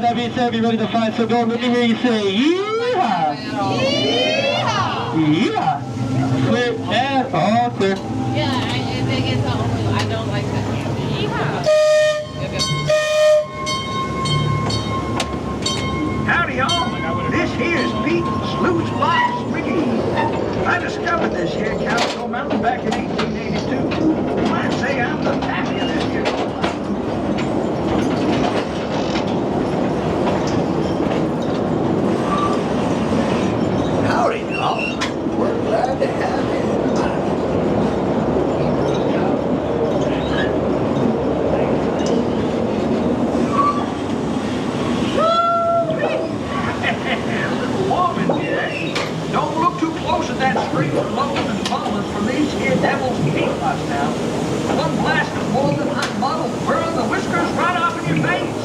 that being said, be ready to fly. So go. Let me hear you say, yeehaw! Yeehaw! Yeehaw! Clear and all clear. Yeah, it's all, I don't like that. Yeehaw! Howdy, y'all. This here's Pete Sluice Box Ricky. I discovered this here Calico Mountain back in 1882. I'd say I'm the pappy of this here. Howdy, y'all. We're glad to have you. Don't look too close at that stream of blowing and bubbling from these here devil's paint pots now. One blast of more than hot mud will burn the whiskers right off in your face.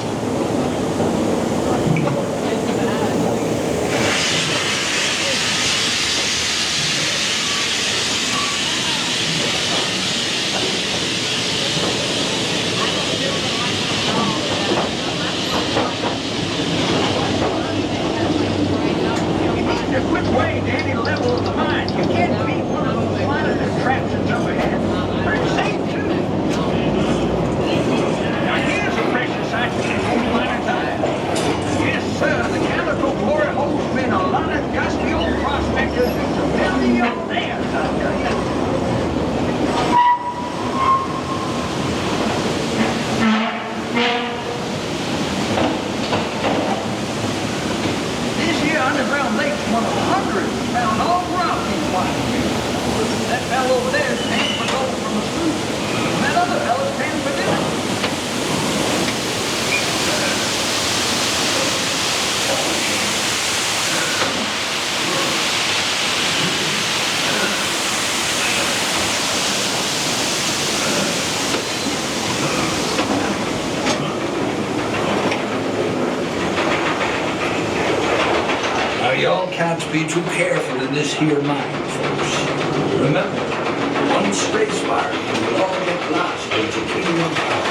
A quick way to any level of the mine. You can't beat one of those monitor traps that's overhead. Pretty safe, too. Now, here's a precious sight for the old miner time. Yes, sir, the Calico glory hole's been a lot of dusty old prospectors and some filthy old dams, I tell you. Underground lake's one of hundreds found all around these wires. That fellow over there is paying for gold from the sloop. And that other fellow's paying for dinner. Y'all can't be too careful in this here mine, folks. Remember, one stray spark and we'll all get lost into kingdom power.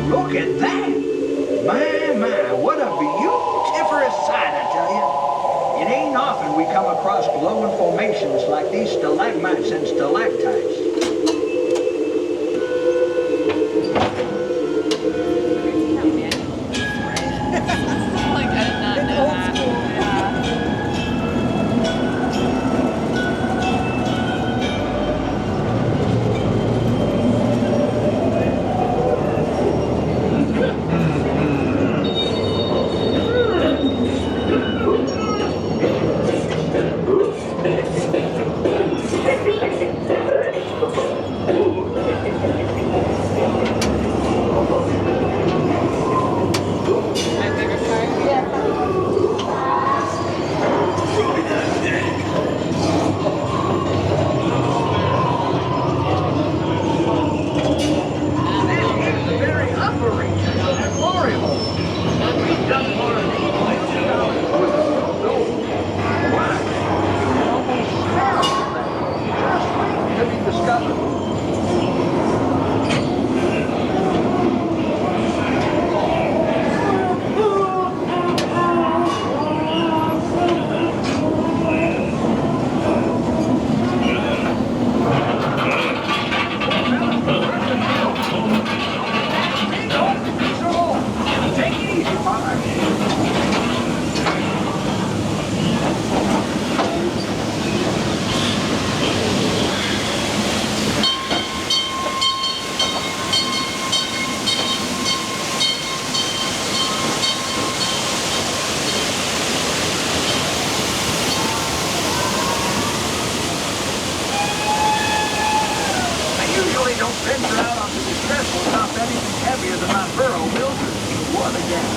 Look at that! My, what a beautiful sight, I tell you. It ain't often we come across glowing formations like these stalagmites and stalactites. Like, I did not know that. venture out onto the trestle without anything heavier than my burrow wheels or water gas.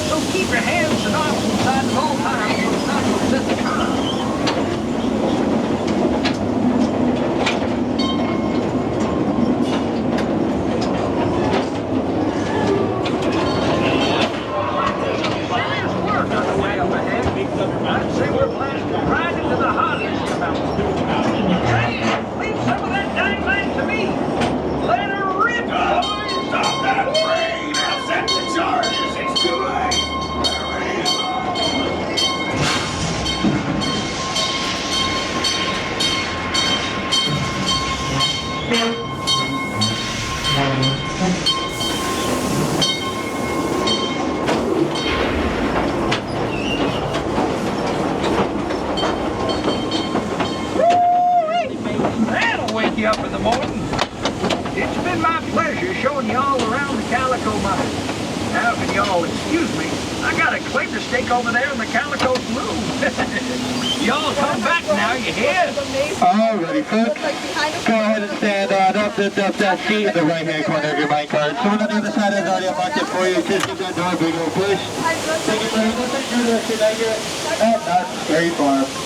So keep your hands and arms inside at all times so it's not to upset the car. I'd say we're blasting right into the heart of this mountain. Hey, leave some of that dynamite to me. Let her rip, boys. Stop that train. I'll set the charges. It's too late. That'll wake you up in the morning. It's been my pleasure showing you all around the Calico Mine. Now, can y'all excuse me? I got a claim to stake over there in the Calico room. Y'all come back now, you hear? Alrighty, folks. Go ahead and stand up, lift up that seat in the right-hand corner of your mine card. So on the other side is already marked it for you. Just give that door a big old push. Take it very much. Enjoy the rest of your night here at Knott Dairy Farm.